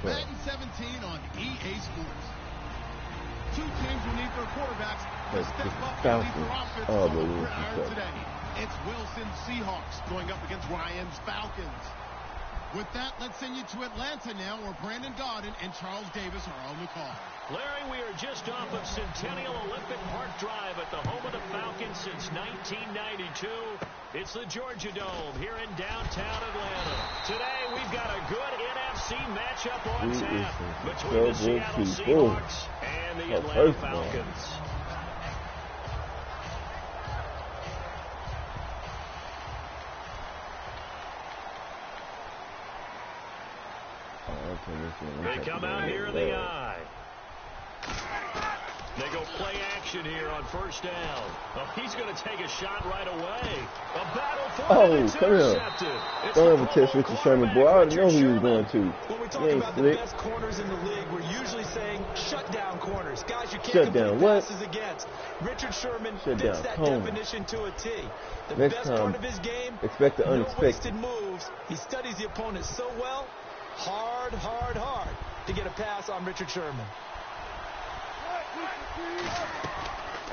Madden 17 on EA Sports. Two teams will need their quarterbacks to step up and lead their offense on the gridiron today. It's Wilson Seahawks going up against Ryan's Falcons. With that, let's send you to Atlanta now, where Brandon Gaudin and Charles Davis are on the call. Larry, we are just off of Centennial Olympic Park Drive at the home of the Falcons since 1992. It's the Georgia Dome here in downtown Atlanta. Today, we've got a good NFC matchup on tap between the Seattle Seahawks and the Atlanta Falcons. They come out here in the eye. They go play action here on first down. Oh, he's going to take a shot right away. A battle for it. Come here. Don't ever test Richard Sherman, boy. I already know who he was going to. When we talk about the best corners in the league, we're usually saying shut down corners. Guys you can't shut down what? Passes against. Richard Sherman shut fits down that Tony. definition to a T. The Next best time, part of his game, expect the unexpected. No wasted moves. He studies the opponent so well. Hard to get a pass on Richard Sherman.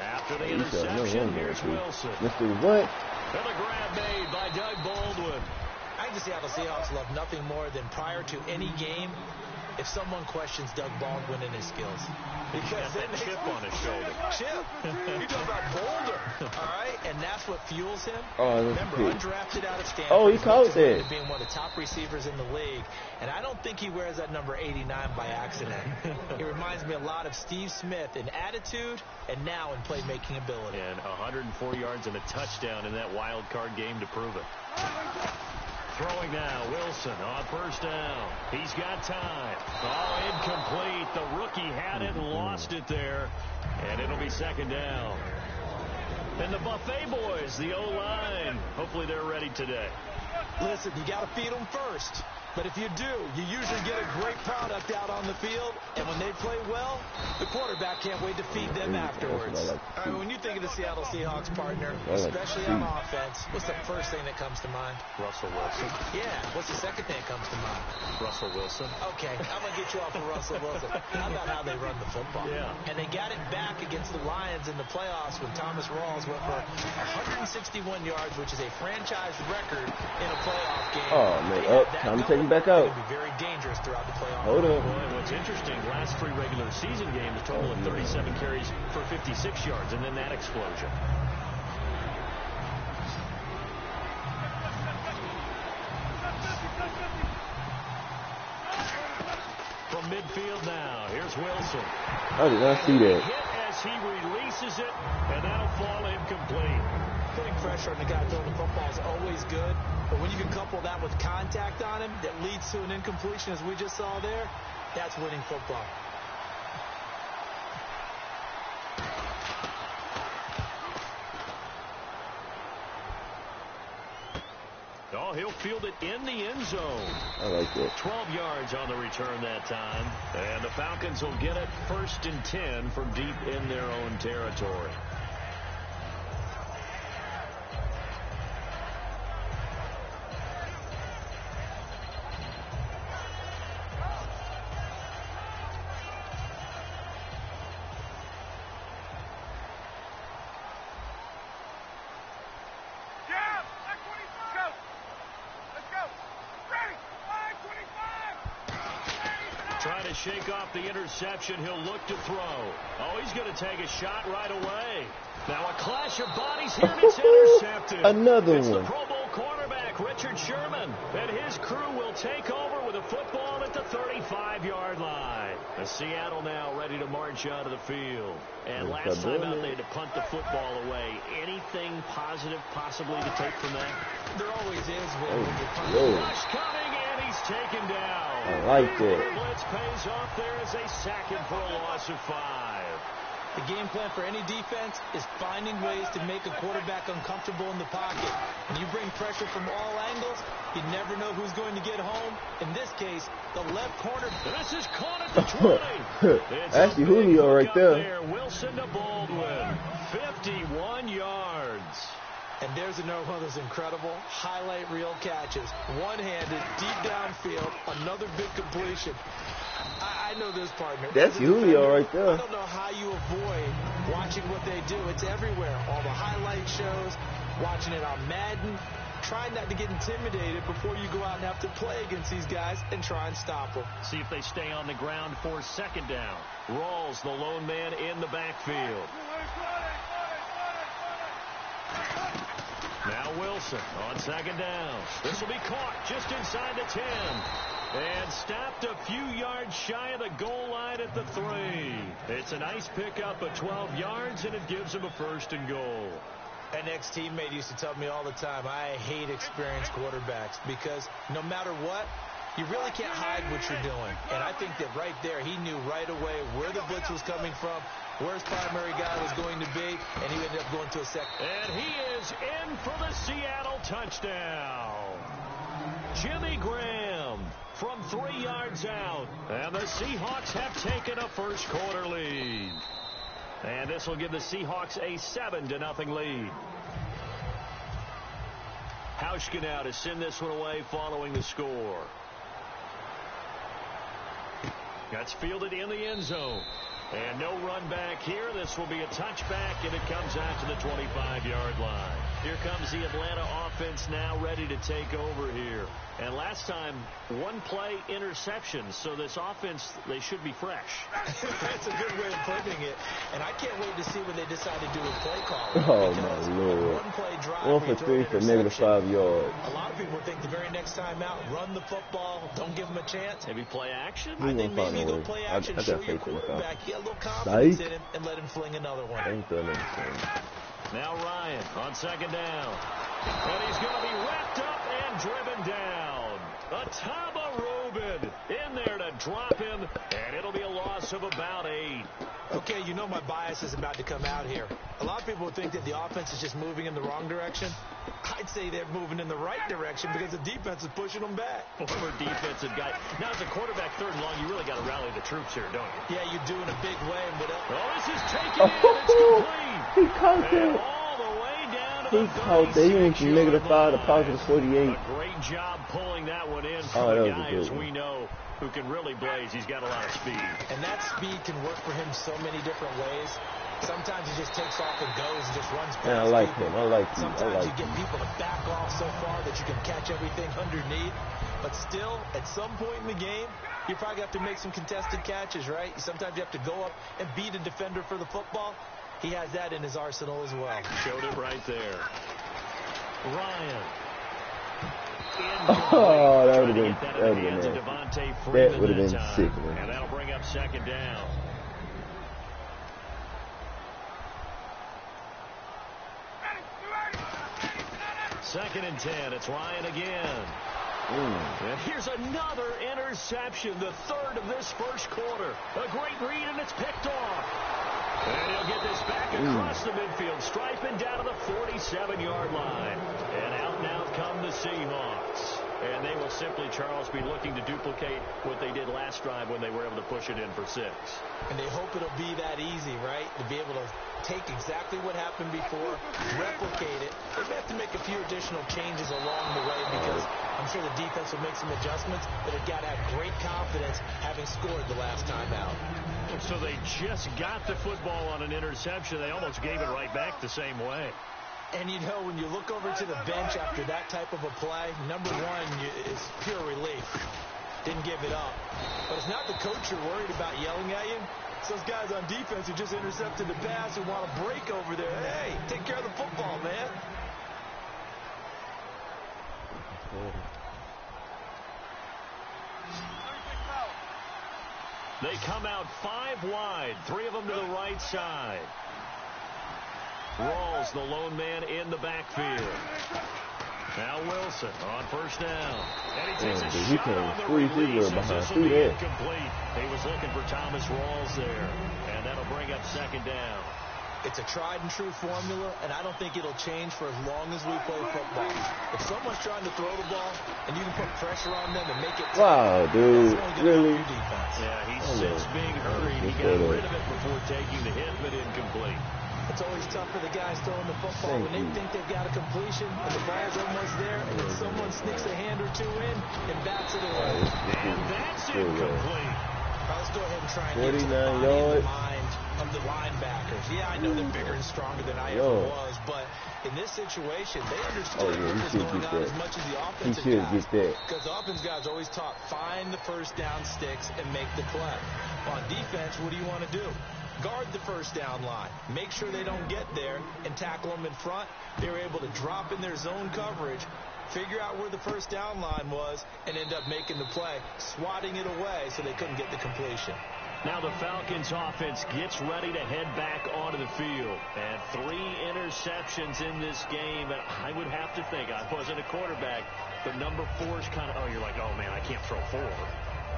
After the interception, here's Wilson. Mr. What? And a grab made by Doug Baldwin. I think the Seattle Seahawks love nothing more than prior to any game if someone questions Doug Baldwin and his skills. Because that chip on his shoulder. Chip? You're talking about Boulder, all right? And that's what fuels him. Oh, remember, undrafted out of Stanford. Oh, he caught that. Being one of the top receivers in the league. And I don't think he wears that number 89 by accident. He reminds me a lot of Steve Smith in attitude and now in playmaking ability. And 104 yards and a touchdown in that wild card game to prove it. Throwing now, Wilson on first down. He's got time. Oh, incomplete. The rookie had it and lost it there. And it'll be second down. And the Buffet boys, the O-line, hopefully they're ready today. Listen, you got to feed them first. But if you do, you usually get a great product out on the field. And when they play well, the quarterback can't wait to feed them afterwards. All right, when you think of the Seattle Seahawks partner, especially on offense, what's the first thing that comes to mind? Russell Wilson. Yeah. What's the second thing that comes to mind? Russell Wilson. Okay, I'm going to get you off of Russell Wilson. How about how they run the football? Yeah. And they got it back against the Lions in the playoffs when Thomas Rawls went for 161 yards, which is a franchise record in a playoff game. Oh, man. Time to take him back out. It would be very dangerous throughout the playoffs. Hold on. Boy, what's interesting, last three regular season games, a total of 37 carries for 56 yards, and then that explosion. From midfield now, here's Wilson. I did not see that. Hit as he releases it, and that'll fall incomplete. Putting pressure on the guy throwing the football is always good, but when you can couple that with contact on him that leads to an incompletion, as we just saw there, that's winning football. Oh, he'll field it in the end zone. I like that. 12 yards on the return that time. And the Falcons will get it 1st and 10 from deep in their own territory. Trying to shake off the interception. He'll look to throw. Oh, he's going to take a shot right away. Now a clash of bodies here, and it's intercepted. Another it's one. The Pro Bowl cornerback, Richard Sherman. And his crew will take over with a football at the 35-yard line. The Seattle now ready to march out of the field. And last time out, they had to punt the football away. Anything positive possibly to take from that? There always is when you punt. Rush coming, and he's taken down. I like that. Blitz pays off there as they sack him for a loss of 5. The game plan for any defense is finding ways to make a quarterback uncomfortable in the pocket. When you bring pressure from all angles, you never know who's going to get home. In this case, the left corner. This is caught at the 20. Actually, Julio right there. Wilson to Baldwin. 51 yards. And there's another one of those incredible highlight reel catches. One-handed, deep downfield, another big completion. I know this, partner. That's Julio right there. I don't know how you avoid watching what they do. It's everywhere. All the highlight shows, watching it on Madden. Try not to get intimidated before you go out and have to play against these guys and try and stop them. See if they stay on the ground for second down. Rawls, the lone man in the backfield. Now Wilson on second down. This will be caught just inside the 10. And stopped a few yards shy of the goal line at the 3. It's a nice pickup of 12 yards, and it gives him a 1st and goal. An ex-teammate used to tell me all the time, I hate experienced quarterbacks because no matter what, you really can't hide what you're doing. And I think that right there, he knew right away where the blitz was coming from, where his primary guy was going to be, and he ended up going to a second. And he is in for the Seattle touchdown. Jimmy Graham from 3 yards out. And the Seahawks have taken a first quarter lead. And this will give the Seahawks a 7-0 lead. Hauschka now to send this one away following the score. That's fielded in the end zone. And no run back here. This will be a touchback, and it comes out to the 25-yard line. Here comes the Atlanta offense now ready to take over here. And last time, one play interception. So this offense, they should be fresh. That's a good way of putting it. And I can't wait to see what they decide to do with play calling. Oh, my Lord. One play drive. 1 for 3 for -5 yards. A lot of people think the very next time out, run the football, don't give them a chance. Maybe play action? I think maybe you go play action, show your quarterback, get a little confidence in him, and let him fling another one. Now Ryan on second down. And he's going to be wrapped up and driven down. Atama Rubin in there to drop him, and it'll be a loss of about 8. Okay, you know my bias is about to come out here. A lot of people think that the offense is just moving in the wrong direction. I'd say they're moving in the right direction because the defense is pushing them back. Former defensive guy. Now, as a quarterback, 3rd and long, you really got to rally the troops here, don't you? Yeah, you do in a big way. But this is taken in. It's complete. He caught that. All the way down to He caught that. He went from -5 to positive 48. A great job pulling that one in for a guy, as we know, who can really blaze. He's got a lot of speed. And that speed can work for him so many different ways. Sometimes he just takes off and goes and just runs past Man, I like people. him. I like him. Sometimes you get people to back off so far that you can catch everything underneath. But still, at some point in the game, you probably have to make some contested catches, right? Sometimes you have to go up and beat a defender for the football. He has that in his arsenal as well. Showed it right there. Ryan. Oh, that would have been sick, man. And that'll bring up second down. Second and 10. It's Ryan again. And here's another interception, the 3rd of this first quarter. A great read, and it's picked off. And he'll get this back across the midfield stripe and down to the 47-yard line. And out now come the Seahawks. And they will simply, Charles, be looking to duplicate what they did last drive when they were able to push it in for 6. And they hope it'll be that easy, right? To be able to take exactly what happened before, replicate it. They may have to make a few additional changes along the way because I'm sure the defense will make some adjustments, but they've got to have great confidence having scored the last time out. So they just got the football on an interception. They almost gave it right back the same way. And, you know, when you look over to the bench after that type of a play, number one is pure relief. Didn't give it up. But it's not the coach you're worried about yelling at you. It's those guys on defense who just intercepted the pass and want to break over there. Hey, take care of the football, man. They come out 5 wide, 3 of them to the right side. Rawls, the lone man in the backfield. Now Wilson on first down. And he takes a shot on the release. This will be incomplete. He was looking for Thomas Rawls there. And that'll bring up second down. It's a tried-and-true formula, and I don't think it'll change for as long as we play football. If someone's trying to throw the ball, and you can put pressure on them and make it tough, wow, dude, really? Yeah, he sits being hurried. He got rid of it before taking the hit, but incomplete. It's always tough for the guys throwing the football when they think they've got a completion and the ball's almost there, and then someone sneaks a hand or two in and bats it away. And that's incomplete. Right, let's go ahead and try and 49 get to the yards. mind of the linebackers. Yeah, I know they're bigger and stronger than I ever was, but in this situation, they understood what was going on as much as the offensive guys. Because the offensive guys always taught, find the first down sticks and make the play. On defense, what do you want to do? Guard the first down line. Make sure they don't get there and tackle them in front. They were able to drop in their zone coverage, figure out where the first down line was, and end up making the play, swatting it away so they couldn't get the completion. Now the Falcons offense gets ready to head back onto the field. And 3 interceptions in this game. And I would have to think, I wasn't a quarterback, but number 4 is kind of, you're like, oh, man, I can't throw 4.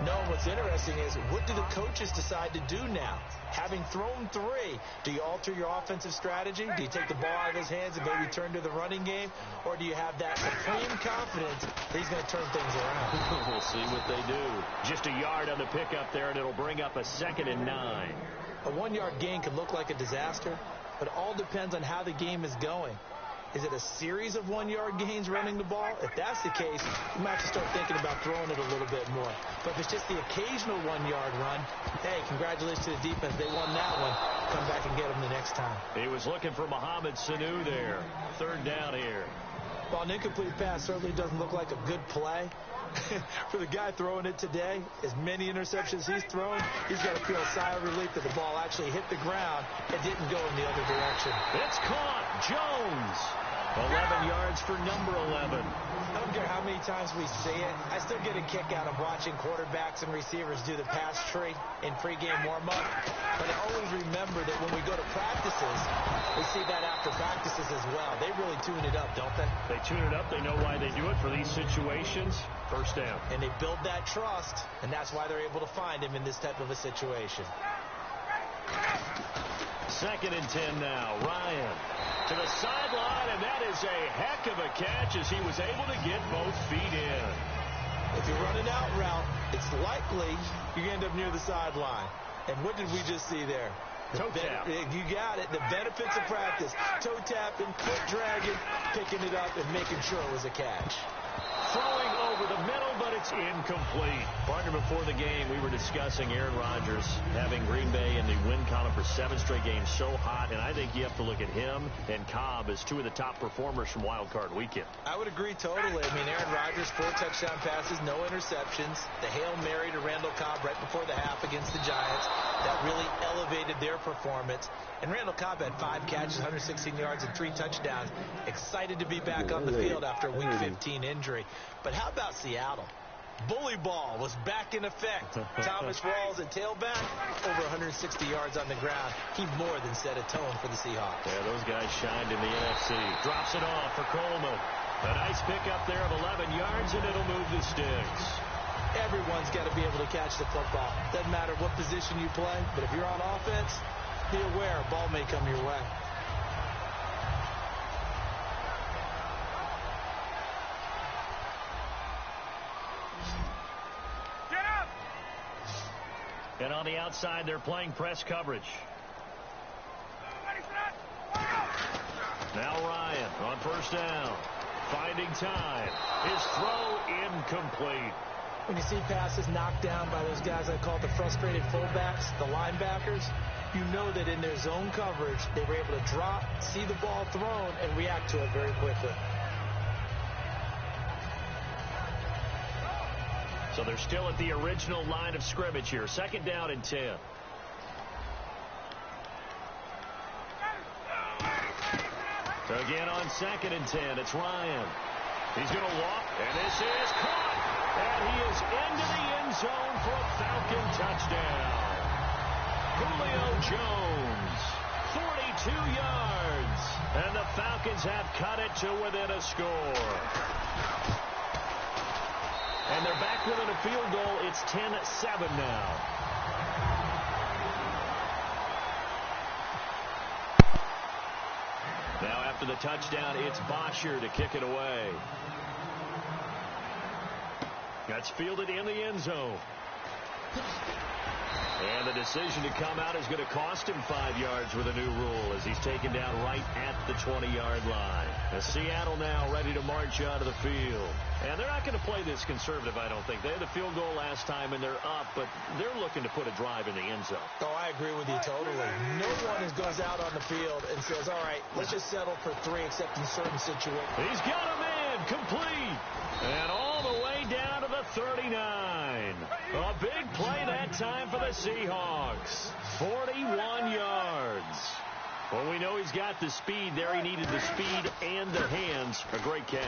No, what's interesting is, what do the coaches decide to do now? Having thrown 3, do you alter your offensive strategy? Do you take the ball out of his hands and maybe turn to the running game? Or do you have that supreme confidence that he's going to turn things around? We'll see what they do. Just a yard on the pickup there, and it'll bring up a 2nd and 9. A 1-yard gain could look like a disaster, but it all depends on how the game is going. Is it a series of 1-yard gains running the ball? If that's the case, you might have to start thinking about throwing it a little bit more. But if it's just the occasional 1-yard run, hey, congratulations to the defense. They won that one. Come back and get them the next time. He was looking for Mohamed Sanu there. 3rd down here. Well, an incomplete pass certainly doesn't look like a good play. For the guy throwing it today, as many interceptions he's thrown, he's got to feel a sigh of relief that the ball actually hit the ground and didn't go in the other direction. It's caught. Jones. 11 yards for number 11. I don't care how many times we see it. I still get a kick out of watching quarterbacks and receivers do the pass tree in pregame warm-up. But I always remember that when we go to practices, we see that after practices as well. They really tune it up, don't they? They tune it up. They know why they do it for these situations. 1st down. And they build that trust, and that's why they're able to find him in this type of a situation. 2nd and 10 now. Ryan to the sideline, and that is a heck of a catch as he was able to get both feet in. If you're running out route, it's likely you end up near the sideline. And what did we just see there? Toe tap. You got it. The benefits of practice. Toe tapping, foot dragging, picking it up, and making sure it was a catch. Throwing over the middle, but it's incomplete. Partner, before the game, we were discussing Aaron Rodgers having Green Bay in the win column for 7 straight games so hot, and I think you have to look at him and Cobb as 2 of the top performers from Wild Card Weekend. I would agree totally. I mean, Aaron Rodgers, 4 touchdown passes, no interceptions. The Hail Mary to Randall Cobb right before the half against the Giants. That really elevated their performance. And Randall Cobb had 5 catches, 116 yards, and 3 touchdowns. Excited to be back on the field after a Week 15 injury. But how about Seattle? Bully ball was back in effect. Thomas Rawls at tailback, over 160 yards on the ground. He more than set a tone for the Seahawks. Yeah, those guys shined in the NFC. Drops it off for Coleman. A nice pickup there of 11 yards, and it'll move the sticks. Everyone's got to be able to catch the football. Doesn't matter what position you play, but if you're on offense, be aware a ball may come your way. And on the outside, they're playing press coverage. Now Ryan on 1st down. Finding time. His throw incomplete. When you see passes knocked down by those guys I call the frustrated fullbacks, the linebackers, you know that in their zone coverage, they were able to drop, see the ball thrown, and react to it very quickly. So they're still at the original line of scrimmage here. 2nd down and 10. So again on 2nd and 10, it's Ryan. He's going to walk, and this is caught. And he is into the end zone for a Falcon touchdown. Julio Jones, 42 yards. And the Falcons have cut it to within a score. And they're back within a field goal. It's 10-7 now. Now after the touchdown, it's Bosher to kick it away. That's fielded in the end zone. And the decision to come out is going to cost him 5 yards with a new rule as he's taken down right at the 20-yard line. Seattle now ready to march out of the field. And they're not going to play this conservative, I don't think. They had the field goal last time, and they're up, but they're looking to put a drive in the end zone. Oh, I agree with you totally. No one goes out on the field and says, all right, let's just settle for 3 except in certain situations. He's got a man complete. And all the way down to the 39. A big play that time for the Seahawks. 41 yards. Well, we know he's got the speed there. He needed the speed and the hands. A great catch.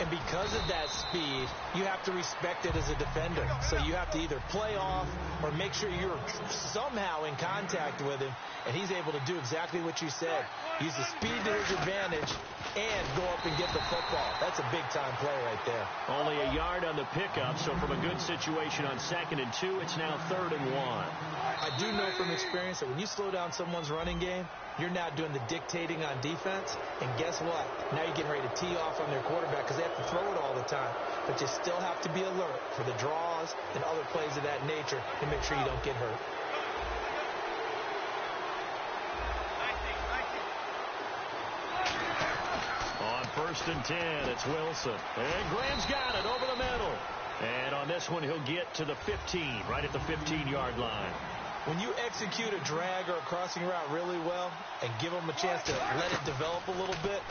And because of that speed, you have to respect it as a defender. So you have to either play off or make sure you're somehow in contact with him. And he's able to do exactly what you said. Use the speed to his advantage and go up and get the football. That's a big-time play right there. Only a yard on the pickup, so from a good situation on 2nd and 2, it's now 3rd and 1. I do know from experience that when you slow down someone's running game, you're now doing the dictating on defense. And guess what? Now you're getting ready to tee off on their quarterback because they have to throw it all the time. But you still have to be alert for the draws and other plays of that nature to make sure you don't get hurt. On 1st and 10, it's Wilson. And Graham's got it over the middle. And on this one, he'll get to the 15, right at the 15-yard line. When you execute a drag or a crossing route really well and give them a chance to let it develop a little bit,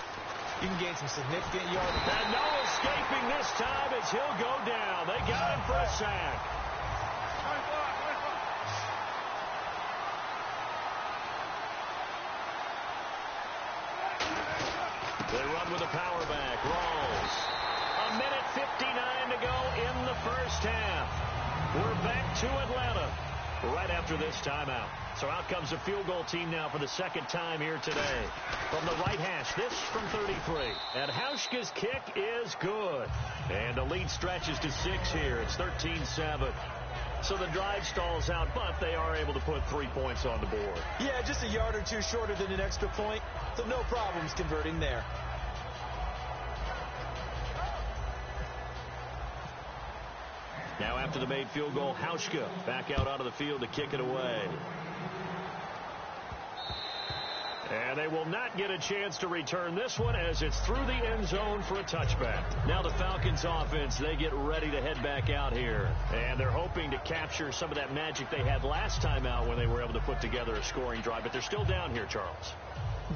you can gain some significant yards. And no escaping this time as he'll go down. They got him for a sack. They run with a power back. Rawls. 1:59 to go in the first half. We're back to Atlanta right after this timeout. So out comes the field goal team now for the 2nd time here today. From the right hash, this from 33. And Hauschka's kick is good. And the lead stretches to 6 here. It's 13-7. So the drive stalls out, but they are able to put 3 points on the board. Yeah, just a yard or two shorter than an extra point. So no problems converting there. Now after the made field goal, Hauschka back out onto the field to kick it away. And they will not get a chance to return this one as it's through the end zone for a touchback. Now the Falcons offense, they get ready to head back out here. And they're hoping to capture some of that magic they had last time out when they were able to put together a scoring drive. But they're still down here, Charles.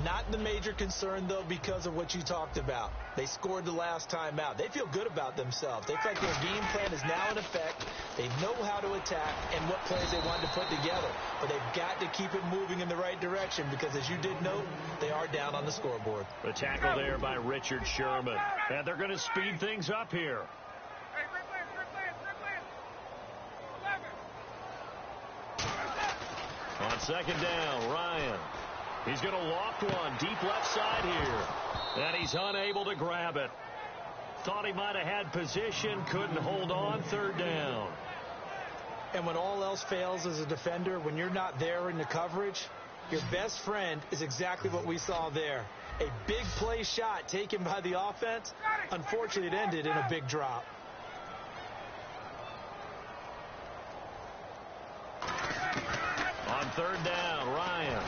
Not the major concern, though, because of what you talked about. They scored the last time out. They feel good about themselves. They feel like their game plan is now in effect. They know how to attack and what plays they want to put together. But they've got to keep it moving in the right direction because, as you did note, they are down on the scoreboard. The tackle there by Richard Sherman. And they're going to speed things up here. On 2nd down, Ryan. He's going to loft one deep left side here. And he's unable to grab it. Thought he might have had position, couldn't hold on. 3rd down. And when all else fails as a defender, when you're not there in the coverage, your best friend is exactly what we saw there. A big play shot taken by the offense. Unfortunately, it ended in a big drop. On 3rd down, Ryan.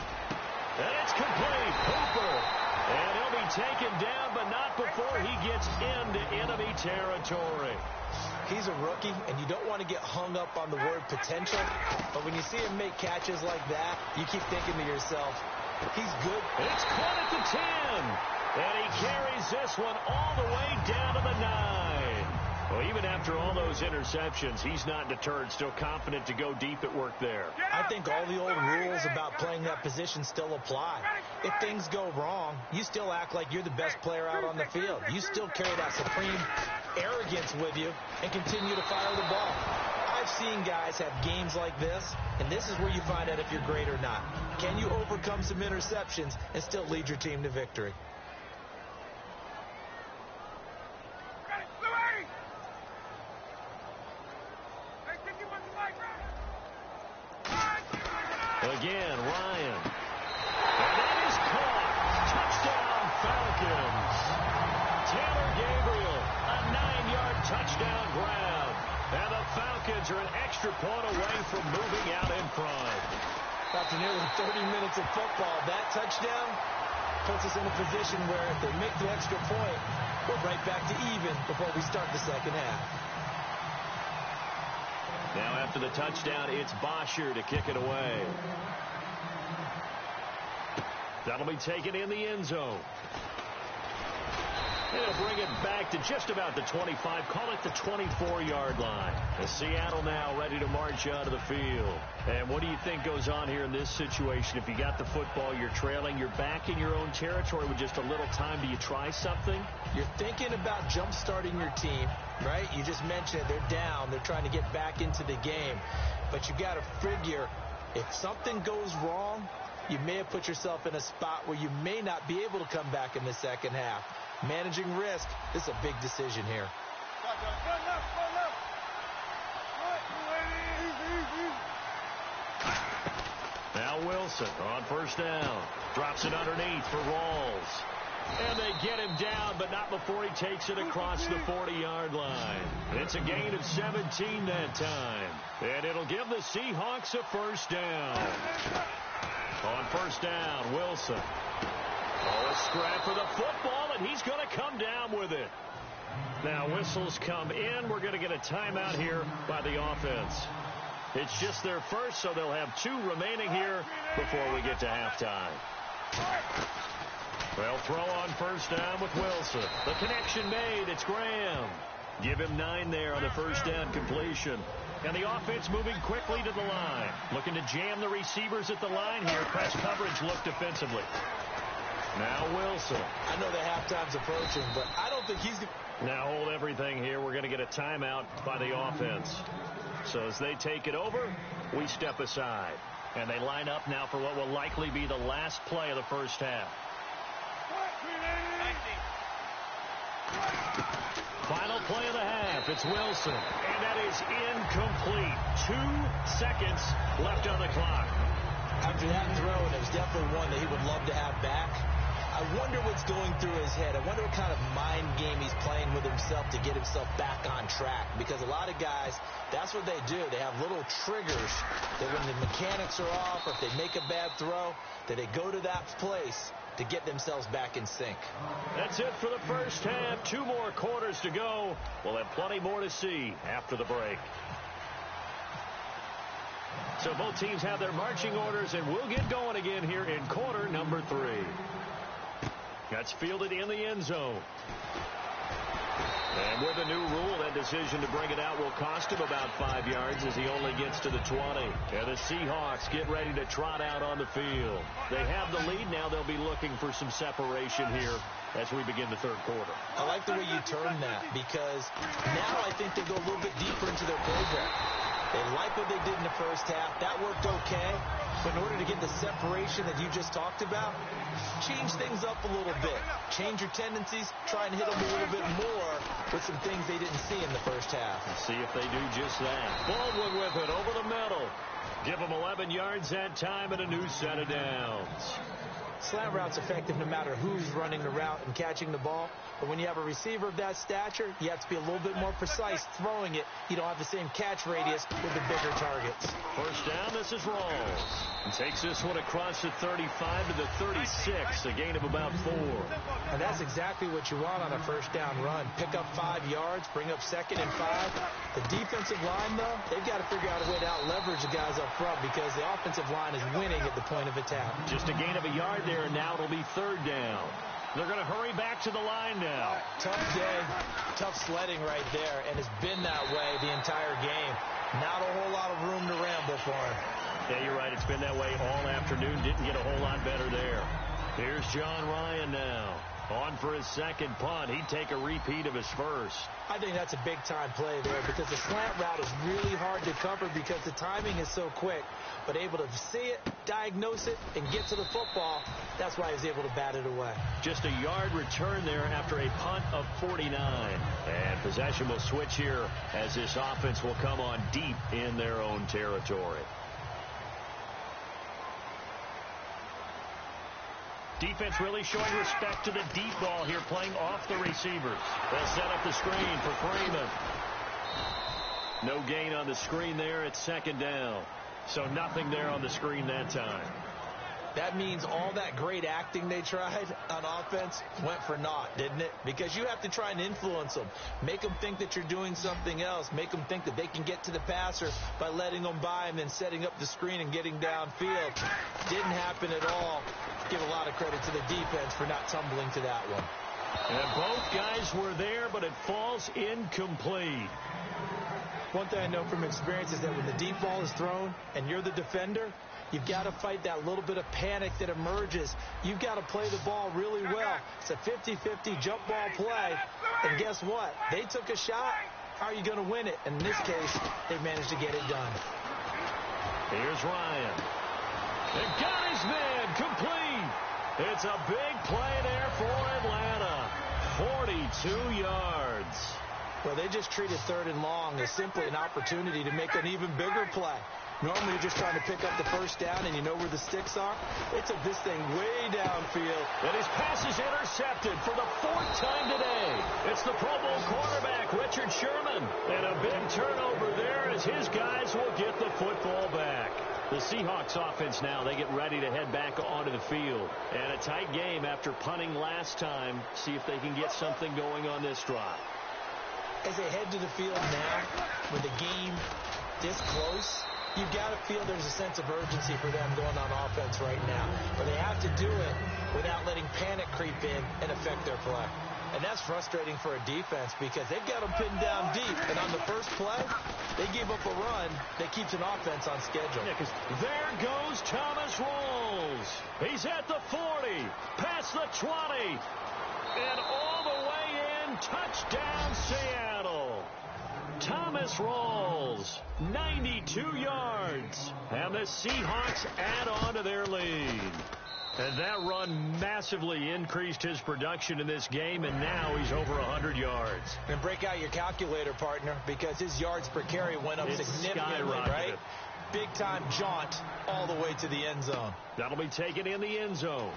And it's complete. Hooper. And he'll be taken down, but not before he gets into enemy territory. He's a rookie, and you don't want to get hung up on the word potential. But when you see him make catches like that, you keep thinking to yourself, he's good. It's caught at the 10. And he carries this one all the way down to the 9. Well, even after all those interceptions, he's not deterred, still confident to go deep at work there. I think all the old rules about playing that position still apply. If things go wrong, you still act like you're the best player out on the field. You still carry that supreme arrogance with you and continue to fire the ball. I've seen guys have games like this, and this is where you find out if you're great or not. Can you overcome some interceptions and still lead your team to victory? Again, Ryan. And that is caught. Touchdown, Falcons. Taylor Gabriel, a 9-yard touchdown grab. And the Falcons are an extra point away from moving out in front. After nearly 30 minutes of football, that touchdown puts us in a position where if they make the extra point, we're right back to even before we start the second half. Now after the touchdown, it's Bosher to kick it away. That'll be taken in the end zone. And he'll bring it back to just about the 25. Call it the 24-yard line. And Seattle now ready to march out of the field. And what do you think goes on here in this situation? If you got the football, you're trailing, you're back in your own territory with just a little time. Do you try something? You're thinking about jump-starting your team, right? You just mentioned they're down. They're trying to get back into the game. But you got to figure if something goes wrong, you may have put yourself in a spot where you may not be able to come back in the second half. Managing risk, this is a big decision here. Now Wilson on first down. Drops it underneath for Rawls. And they get him down, but not before he takes it across the 40-yard line. It's a gain of 17 that time. And it'll give the Seahawks a first down. On first down, Wilson. Oh, a scrap for the football, and he's going to come down with it. Now whistles come in. We're going to get a timeout here by the offense. It's just their first, so they'll have 2 remaining here before we get to halftime. Well, throw on first down with Wilson. The connection made. It's Graham. Give him 9 there on the first down completion. And the offense moving quickly to the line. Looking to jam the receivers at the line here. Press coverage look defensively. Now Wilson. I know the halftime's approaching, but I don't think he's... Now hold everything here. We're going to get a timeout by the offense. So as they take it over, we step aside. And they line up now for what will likely be the last play of the first half. Final play of the half. It's Wilson. And that is incomplete. 2 seconds left on the clock. After that throw, and it was definitely one that he would love to have back. I wonder what's going through his head. I wonder what kind of mind game he's playing with himself to get himself back on track. Because a lot of guys, that's what they do. They have little triggers that when the mechanics are off or if they make a bad throw, that they go to that place to get themselves back in sync. That's it for the first half. 2 more quarters to go. We'll have plenty more to see after the break. So both teams have their marching orders, and we'll get going again here in quarter number 3. That's fielded in the end zone. And with a new rule, that decision to bring it out will cost him about 5 yards as he only gets to the 20. And the Seahawks get ready to trot out on the field. They have the lead. Now they'll be looking for some separation here as we begin the third quarter. I like the way you term that because now I think they go a little bit deeper into their program. They like what they did in the first half. That worked okay. But in order to get the separation that you just talked about, change things up a little bit. Change your tendencies. Try and hit them a little bit more with some things they didn't see in the first half. See if they do just that. Baldwin with it over the middle. Give them 11 yards that time and a new set of downs. Slant route's effective no matter who's running the route and catching the ball. But when you have a receiver of that stature, you have to be a little bit more precise throwing it. You don't have the same catch radius with the bigger targets. First down, this is Rawls. And takes this one across the 35 to the 36, a gain of about 4. And that's exactly what you want on a first down run. Pick up 5 yards, bring up 2nd and 5. The defensive line, though, they've got to figure out a way to out-leverage the guys up front because the offensive line is winning at the point of attack. Just a gain of a yard there, and now it'll be 3rd down. They're going to hurry back to the line now. Tough day, tough sledding right there, and it's been that way the entire game. Not a whole lot of room to ramble for him. Yeah, you're right. It's been that way all afternoon. Didn't get a whole lot better there. Here's John Ryan now. On for his 2nd punt. He'd take a repeat of his first. I think that's a big-time play there because the slant route is really hard to cover because the timing is so quick. But able to see it, diagnose it, and get to the football, that's why he was able to bat it away. Just a yard return there after a punt of 49. And possession will switch here as this offense will come on deep in their own territory. Defense really showing respect to the deep ball here, playing off the receivers. They'll set up the screen for Freeman. No gain on the screen there. It's 2nd down. So nothing there on the screen that time. That means all that great acting they tried on offense went for naught, didn't it? Because you have to try and influence them. Make them think that you're doing something else. Make them think that they can get to the passer by letting them by and then setting up the screen and getting downfield. Didn't happen at all. Give a lot of credit to the defense for not tumbling to that one. And both guys were there, but it falls incomplete. One thing I know from experience is that when the deep ball is thrown and you're the defender, you've got to fight that little bit of panic that emerges. You've got to play the ball really well. It's a 50-50 jump ball play. And guess what? They took a shot. How are you going to win it? And in this case, they managed to get it done. Here's Ryan. It got his man complete. It's a big play there for Atlanta. 42 yards. Well, they just treated 3rd and long as simply an opportunity to make an even bigger play. Normally, you're just trying to pick up the first down, and you know where the sticks are. They took this thing way downfield. And his pass is intercepted for the 4th time today. It's the Pro Bowl quarterback, Richard Sherman. And a big turnover there as his guys will get the football back. The Seahawks offense now, they get ready to head back onto the field. And a tight game after punting last time. See if they can get something going on this drive. As they head to the field now, with the game this close, you've got to feel there's a sense of urgency for them going on offense right now. But they have to do it without letting panic creep in and affect their play. And that's frustrating for a defense because they've got them pinned down deep. And on the first play, they gave up a run that keeps an offense on schedule. Yeah, because there goes Thomas Rawls. He's at the 40, past the 20, and all the way in. Touchdown, Seattle. Thomas Rawls, 92 yards. And the Seahawks add on to their lead. And that run massively increased his production in this game, and now he's over 100 yards. And break out your calculator, partner, because his yards per carry went up significantly, right? Big-time jaunt all the way to the end zone. That'll be taken in the end zone.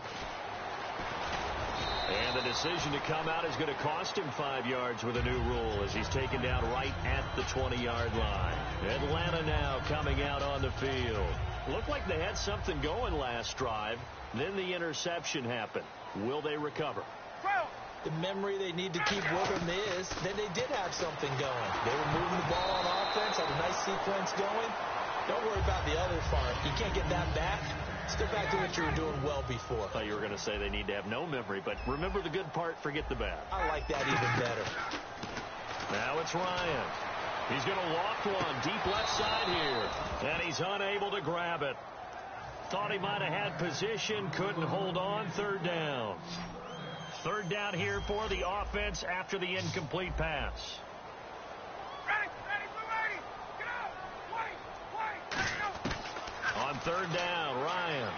And the decision to come out is going to cost him 5 yards with a new rule as he's taken down right at the 20-yard line. Atlanta now coming out on the field. Looked like they had something going last drive. Then the interception happened. Will they recover? The memory they need to keep with them is that they did have something going. They were moving the ball on offense, had a nice sequence going. Don't worry about the other part. You can't get that back. Still back to what you were doing well before. I thought you were going to say they need to have no memory, but remember the good part, forget the bad. I like that even better. Now it's Ryan. He's going to loft one deep left side here, and he's unable to grab it. Thought he might have had position, couldn't hold on. 3rd down. 3rd down here for the offense after the incomplete pass. On 3rd down, Ryan.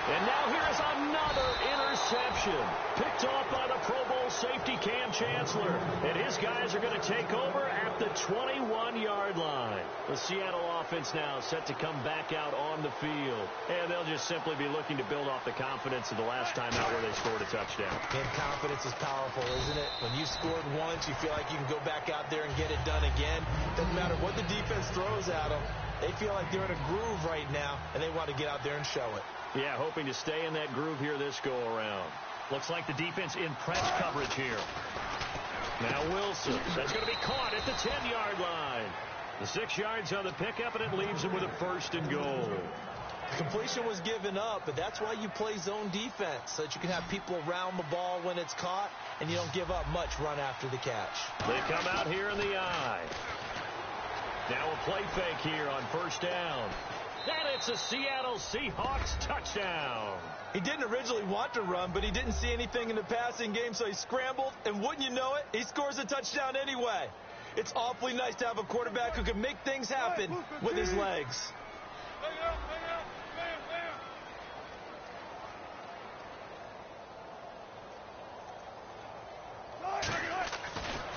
And now here's another interception. Picked off by the Pro Bowl safety Cam Chancellor. And his guys are going to take over at the 21-yard line. The Seattle offense now set to come back out on the field. And they'll just simply be looking to build off the confidence of the last time out where they scored a touchdown. And confidence is powerful, isn't it? When you scored once, you feel like you can go back out there and get it done again. Doesn't matter what the defense throws at them. They feel like they're in a groove right now, and they want to get out there and show it. Yeah, hoping to stay in that groove here this go-around. Looks like the defense in press coverage here. Now Wilson. That's going to be caught at the 10-yard line. The 6 yards on the pickup, and it leaves him with a 1st and goal. The completion was given up, but that's why you play zone defense, so that you can have people around the ball when it's caught, and you don't give up much run after the catch. They come out here in the eye. Now a play fake here on 1st down. And it's a Seattle Seahawks touchdown. He didn't originally want to run, but he didn't see anything in the passing game, so he scrambled, and wouldn't you know it, he scores a touchdown anyway. It's awfully nice to have a quarterback who can make things happen with his legs.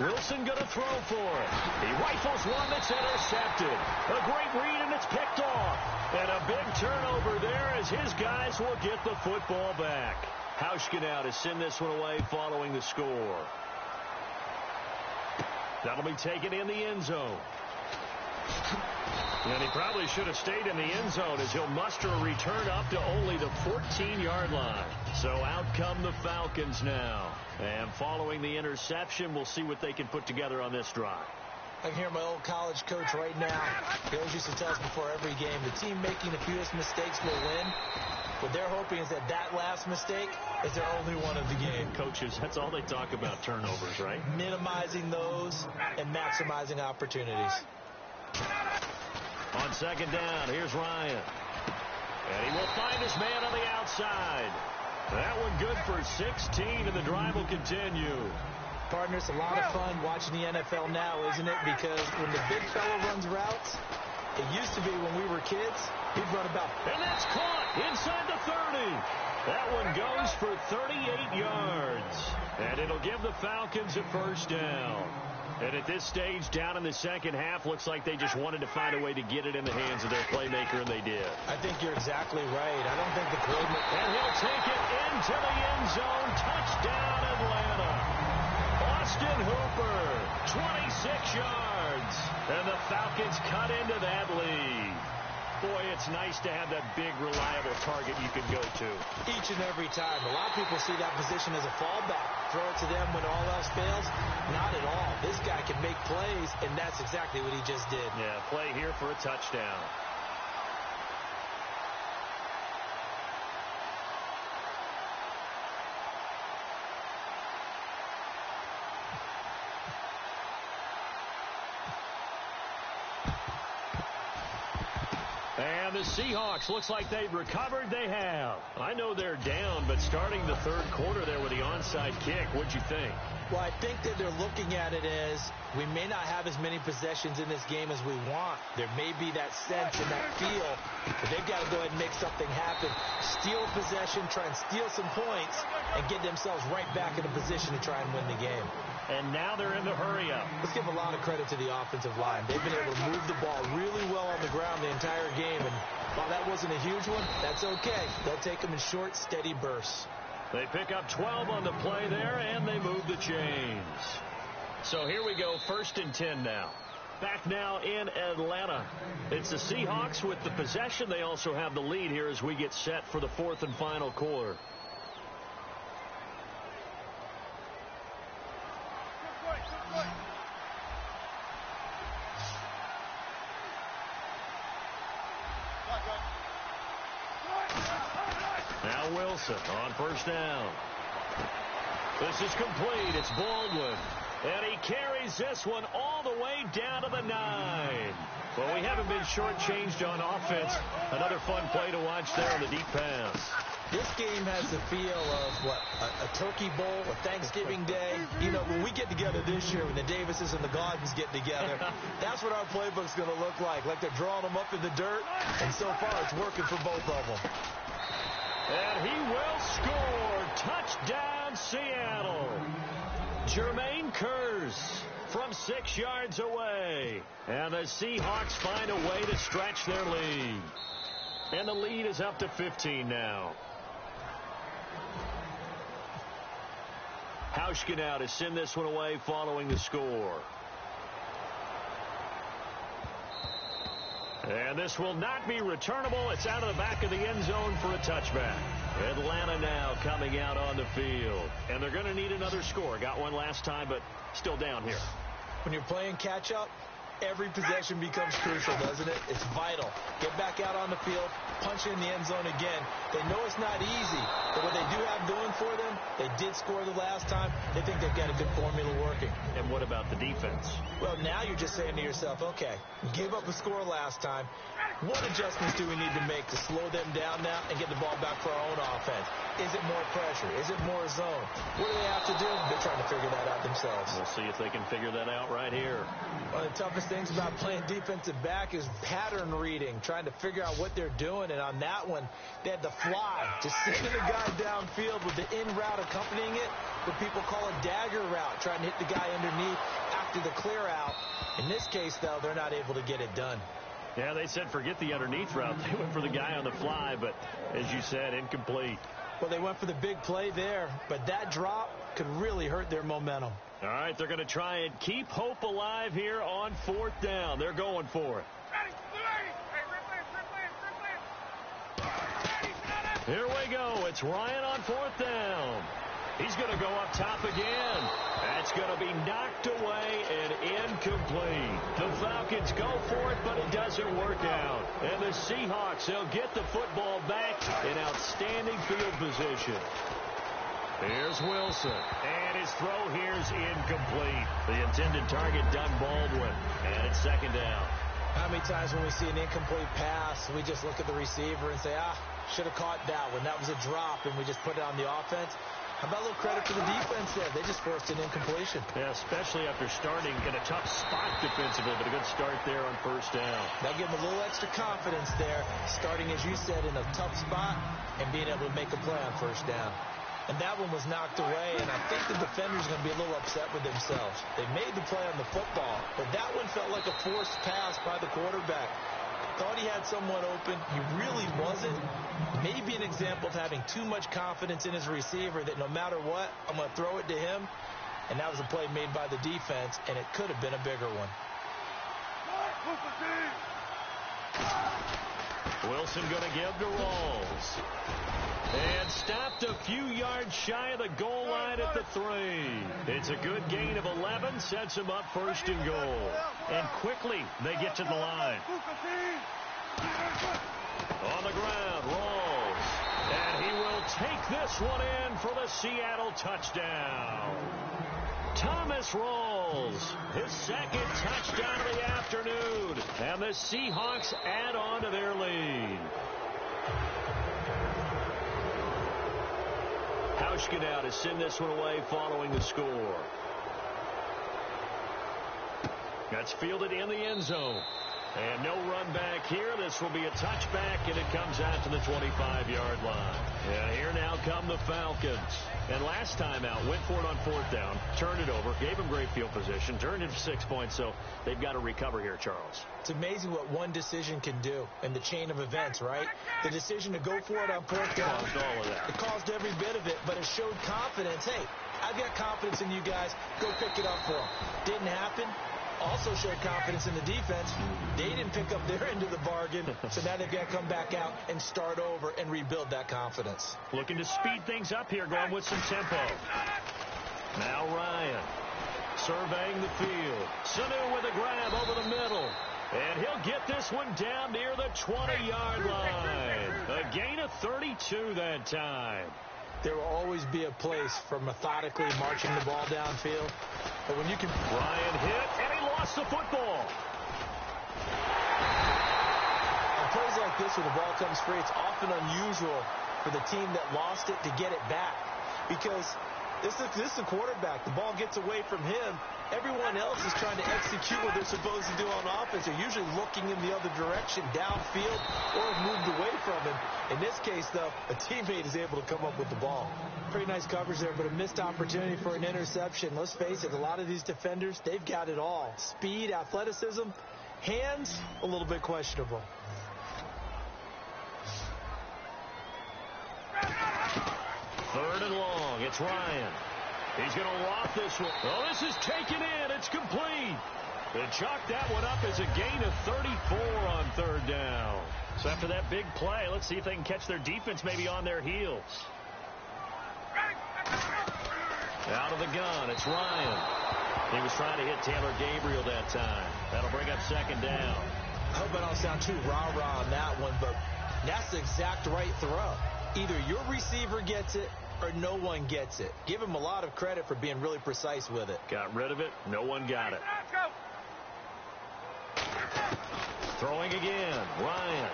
Wilson going to throw for it. He rifles one that's intercepted. A great read, and it's picked off. And a big turnover there as his guys will get the football back. Hauschka now to send this one away following the score. That'll be taken in the end zone. And he probably should have stayed in the end zone as he'll muster a return up to only the 14-yard line. So out come the Falcons now. And following the interception, we'll see what they can put together on this drive. I can hear my old college coach right now. He always used to tell us before every game, the team making the fewest mistakes will win. What they're hoping is that that last mistake is their only one of the game. Coaches, that's all they talk about, turnovers, right? Minimizing those and maximizing opportunities. On second down, here's Ryan. And he will find his man on the outside. That one good for 16, and the drive will continue. Partner, it's a lot of fun watching the NFL now, isn't it? Because when the big fella runs routes, it used to be when we were kids, he'd run about. And that's caught inside the 30. That one goes for 38 yards. And it'll give the Falcons a first down. And at this stage, down in the second half, looks like they just wanted to find a way to get it in the hands of their playmaker, and they did. I think you're exactly right. I don't think the coordinator... And he'll take it into the end zone. Touchdown, Atlanta. Austin Hooper, 26 yards. And the Falcons cut into that lead. Boy, it's nice to have that big, reliable target you can go to. Each and every time. A lot of people see that position as a fallback. Throw it to them when all else fails. Not at all. This guy can make plays, and that's exactly what he just did. Yeah, play here for a touchdown. And the Seahawks, looks like they've recovered. They have. I know they're down, but starting the third quarter there with the onside kick, what'd you think? Well, I think that they're looking at it as we may not have as many possessions in this game as we want. There may be that sense and that feel, but they've got to go ahead and make something happen. Steal possession, try and steal some points, and get themselves right back in a position to try and win the game. And now they're in the hurry-up. Let's give a lot of credit to the offensive line. They've been able to move the ball really well on the ground the entire game, and while that wasn't a huge one, that's okay. They'll take them in short, steady bursts. They pick up 12 on the play there, and they move the chains. So here we go, 1st and 10 now. Back now in Atlanta. It's the Seahawks with the possession. They also have the lead here as we get set for the 4th and final quarter. Now Wilson on 1st down. This is complete. It's Baldwin. And he carries this one all the way down to the 9. Well, we haven't been shortchanged on offense. Another fun play to watch there on the deep pass. This game has the feel of, what, a turkey bowl, a Thanksgiving day. You know, when we get together this year, when the Davises and the Gardens get together, that's what our playbook's going to look like they're drawing them up in the dirt, and so far it's working for both of them. And he will score. Touchdown, Seattle. Jermaine Kearse from 6 yards away. And the Seahawks find a way to stretch their lead. And the lead is up to 15 now. Hauschka now to send this one away following the score. And this will not be returnable. It's out of the back of the end zone for a touchback. Atlanta now coming out on the field. And they're going to need another score. Got one last time, but still down here. When you're playing catch-up, every possession becomes crucial, doesn't it? It's vital. Get back out on the field, punch in the end zone again. They know it's not easy, but what they do have going for them, they did score the last time. They think they've got a good formula working. And what about the defense? Well, now you're just saying to yourself, okay, we gave up a score last time. What adjustments do we need to make to slow them down now and get the ball back for our own offense? Is it more pressure? Is it more zone? What do they have to do? They're trying to figure that out themselves. We'll see if they can figure that out right here. One of the toughest things about playing defensive back is pattern reading, trying to figure out what they're doing. And on that one, they had the fly, just sending the guy downfield with the in route accompanying it, what people call a dagger route, trying to hit the guy underneath after the clear out. In this case, though, they're not able to get it done. Yeah, they said forget the underneath route. They went for the guy on the fly, but as you said, incomplete. Well, they went for the big play there, but that drop could really hurt their momentum. All right, they're going to try and keep hope alive here on 4th down. They're going for it. Here we go. It's Ryan on 4th down. He's going to go up top again. That's going to be knocked away and incomplete. The Falcons go for it, but it doesn't work out. And the Seahawks, they'll get the football back in outstanding field position. Here's Wilson. And his throw here's incomplete. The intended target, Doug Baldwin. And it's 2nd down. How many times when we see an incomplete pass, we just look at the receiver and say, should have caught that one. That was a drop, and we just put it on the offense. How about a little credit for the defense there? They just forced an incompletion. Yeah, especially after starting in a tough spot defensively, but a good start there on 1st down. That gave them a little extra confidence there, starting, as you said, in a tough spot and being able to make a play on 1st down. And that one was knocked away, and I think the defenders are going to be a little upset with themselves. They made the play on the football, but that one felt like a forced pass by the quarterback. Thought he had someone open. He really wasn't. Maybe an example of having too much confidence in his receiver that no matter what, I'm going to throw it to him. And that was a play made by the defense, and it could have been a bigger one. Wilson going to give to Rawls. And stopped a few yards shy of the goal line at the 3. It's a good gain of 11, sets him up 1st and goal. And quickly they get to the line. On the ground, Rawls. And he will take this one in for the Seattle touchdown. Thomas Rawls, his 2nd touchdown of the afternoon. And the Seahawks add on to their lead. Hauschka now to send this one away following the score. That's fielded in the end zone. And no run back here. This will be a touchback, and it comes out to the 25-yard line. And here now come the Falcons. And last time out, went for it on 4th down, turned it over, gave him great field position, turned it for 6 points, so they've got to recover here, Charles. It's amazing what one decision can do in the chain of events, right? The decision to go for it on 4th down. Caused all of that. It caused every bit of it, but it showed confidence. Hey, I've got confidence in you guys. Go pick it up for them. Didn't happen. Also showed confidence in the defense. They didn't pick up their end of the bargain, so now they've got to come back out and start over and rebuild that confidence. Looking to speed things up here, going with some tempo. Now Ryan surveying the field. Sanu with a grab over the middle. And he'll get this one down near the 20-yard line. A gain of 32 that time. There will always be a place for methodically marching the ball downfield. But when you can... Ryan hit, and he lost the football. On plays like this where the ball comes free, it's often unusual for the team that lost it to get it back. Because this is a quarterback. The ball gets away from him. Everyone else is trying to execute what they're supposed to do on offense. They're usually looking in the other direction, downfield, or have moved away from him. In this case, though, a teammate is able to come up with the ball. Pretty nice coverage there, but a missed opportunity for an interception. Let's face it, a lot of these defenders, they've got it all. Speed, athleticism, hands, a little bit questionable. Third and long. It's Ryan. He's going to loft this one. Oh, this is taken in. It's complete. They chalked that one up as a gain of 34 on 3rd down. So after that big play, let's see if they can catch their defense maybe on their heels. Out of the gun, it's Ryan. He was trying to hit Taylor Gabriel that time. That'll bring up 2nd down. I hope I don't sound too rah-rah on that one, but that's the exact right throw. Either your receiver gets it or no one gets it. Give him a lot of credit for being really precise with it. Got rid of it. No one got it. Throwing again. Ryan.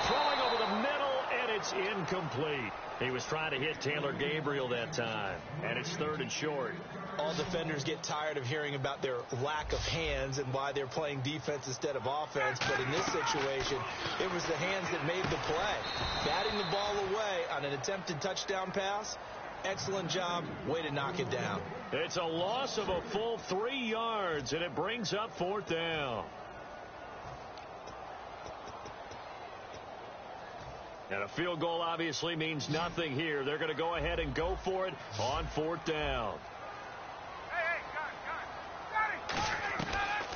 Throwing over the middle, and it's incomplete. He was trying to hit Taylor Gabriel that time, and it's 3rd and short. All defenders get tired of hearing about their lack of hands and why they're playing defense instead of offense. But in this situation, it was the hands that made the play. Batting the ball away on an attempted touchdown pass. Excellent job. Way to knock it down. It's a loss of a full 3 yards, and it brings up 4th down. And a field goal obviously means nothing here. They're going to go ahead and go for it on 4th down.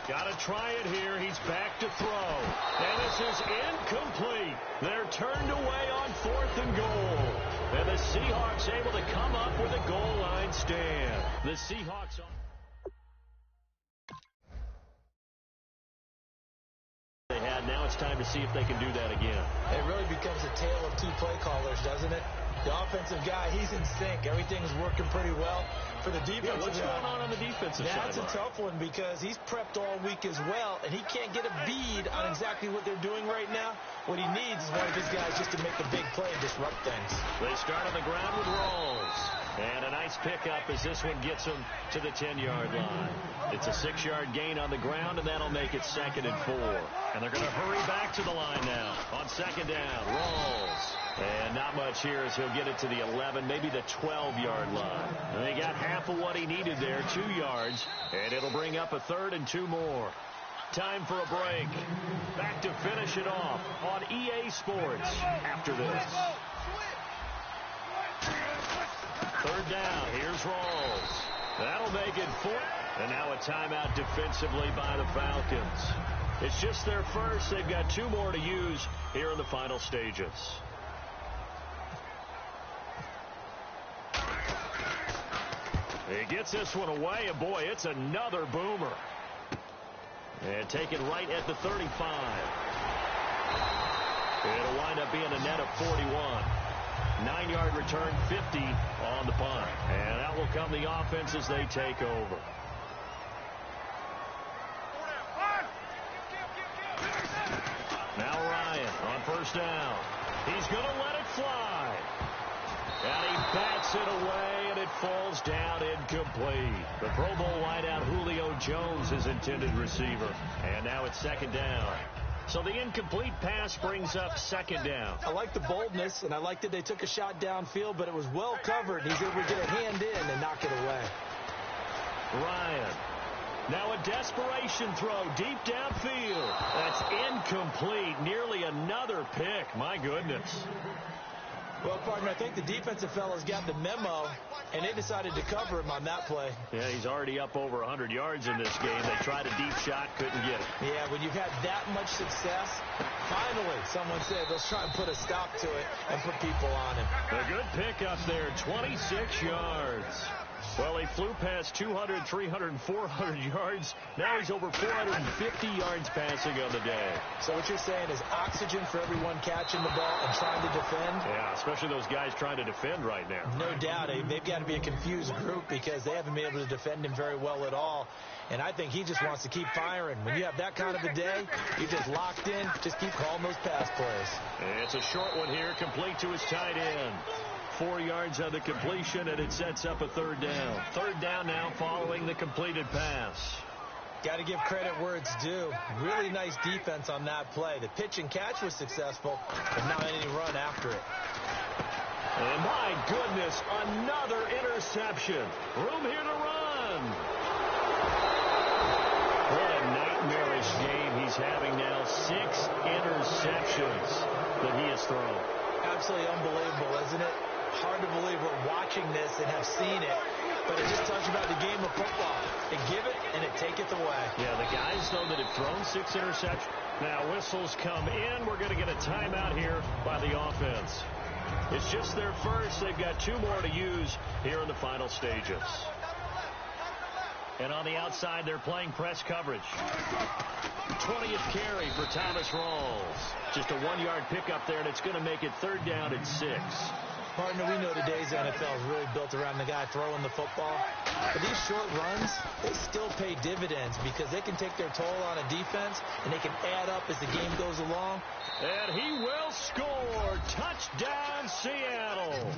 Got to try it here. He's back to throw. And this is incomplete. They're turned away on 4th and goal. And the Seahawks able to come up with a goal line stand. The Seahawks they had. Now it's time to see if they can do that again. It really becomes a tale of two play callers, doesn't it? The offensive guy, he's in sync. Everything's working pretty well. For the defensive guy, what's going on the defensive side? That's a tough one because he's prepped all week as well, and he can't get a bead on exactly what they're doing right now. What he needs is one of his guys just to make a big play and disrupt things. They start on the ground with Rawls. And a nice pickup as this one gets him to the 10-yard line. It's a 6-yard gain on the ground, and that'll make it 2nd and 4. And they're going to hurry back to the line now on 2nd down. Rawls. And not much here as he'll get it to the 11, maybe the 12-yard line. And they got half of what he needed there, 2 yards. And it'll bring up a 3rd and 2 more. Time for a break. Back to finish it off on EA Sports after this. 3rd down. Here's Rawls. That'll make it 4. And now a timeout defensively by the Falcons. It's just their first. They've got 2 more to use here in the final stages. He gets this one away, and boy, it's another boomer. And taken right at the 35. It'll wind up being a net of 41. 9-yard return, 50 on the punt. And out will come the offense as they take over. Now Ryan on 1st down. He's going to let it fly. And he bats it away, and it falls down incomplete. The Pro Bowl wideout Julio Jones, his intended receiver. And now it's 2nd down. So the incomplete pass brings up 2nd down. I like the boldness, and I like that they took a shot downfield, but it was well covered. He's able to get a hand in and knock it away. Ryan. Now a desperation throw deep downfield. That's incomplete. Nearly another pick. My goodness. Well, partner, I think the defensive fellas got the memo, and they decided to cover him on that play. Yeah, he's already up over 100 yards in this game. They tried a deep shot, couldn't get it. Yeah, when you've had that much success, finally, someone said, let's try and put a stop to it and put people on him. A good pickup there, 26 yards. Well, he flew past 200, 300, and 400 yards. Now he's over 450 yards passing on the day. So what you're saying is oxygen for everyone catching the ball and trying to defend? Yeah, especially those guys trying to defend right now. No doubt. They've got to be a confused group because they haven't been able to defend him very well at all. And I think he just wants to keep firing. When you have that kind of a day, you're just locked in. Just keep calling those pass plays. It's a short one here, complete to his tight end. 4 yards on the completion, and it sets up a 3rd down. 3rd down now following the completed pass. Got to give credit where it's due. Really nice defense on that play. The pitch and catch was successful, but not any run after it. And my goodness, another interception. Room here to run. What a nightmarish game he's having now. 6 interceptions that he has thrown. Absolutely unbelievable, isn't it? Hard to believe we're watching this and have seen it, but it just talks about the game of football. They give it and it taketh away. Yeah, the guys, though, that have thrown 6 interceptions. Now whistles come in. We're going to get a timeout here by the offense. It's just their first. They've got 2 more to use here in the final stages. And on the outside, they're playing press coverage. 20th carry for Thomas Rawls. Just a 1-yard pickup there, and it's going to make it 3rd down and 6. Partner, we know today's NFL is really built around the guy throwing the football. But these short runs, they still pay dividends because they can take their toll on a defense, and they can add up as the game goes along. And he will score. Touchdown, Seattle.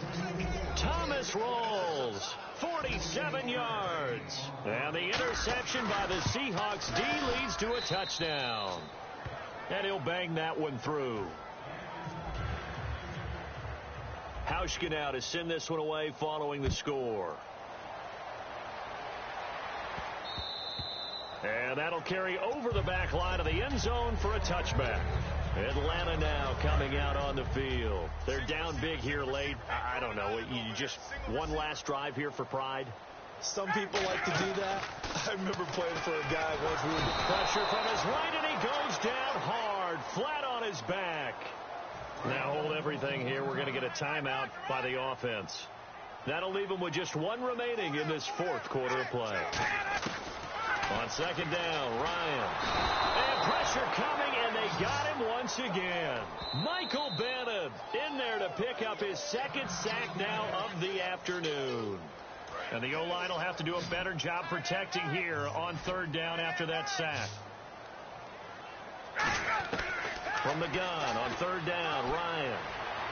Thomas Rawls, 47 yards. And the interception by the Seahawks D leads to a touchdown. And he'll bang that one through. Hauschka now to send this one away following the score. And that'll carry over the back line of the end zone for a touchback. Atlanta now coming out on the field. They're down big here late. I don't know. You just one last drive here for pride? Some people like to do that. I remember playing for a guy once. Pressure from his right, and he goes down hard, flat on his back. everything here. We're going to get a timeout by the offense. That'll leave them with just one remaining in this fourth quarter of play. On second down, Ryan. And pressure coming, and they got him once again. Michael Bannon in there to pick up his second sack now of the afternoon. And the O-line will have to do a better job protecting here on third down after that sack. From the gun on third down, Ryan.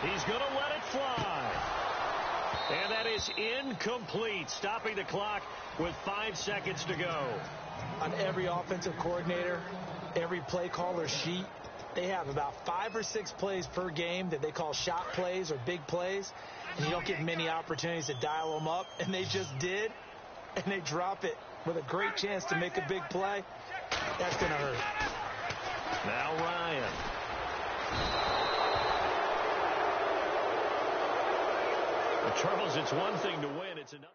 He's going to let it fly. And that is incomplete, stopping the clock with 5 seconds to go. On every offensive coordinator, every play caller sheet, they have about 5 or 6 plays per game that they call shot plays or big plays, and you don't get many opportunities to dial them up, and they just did, and they drop it with a great chance to make a big play. That's going to hurt. Now Ryan. Charles, it's one thing to win. It's another.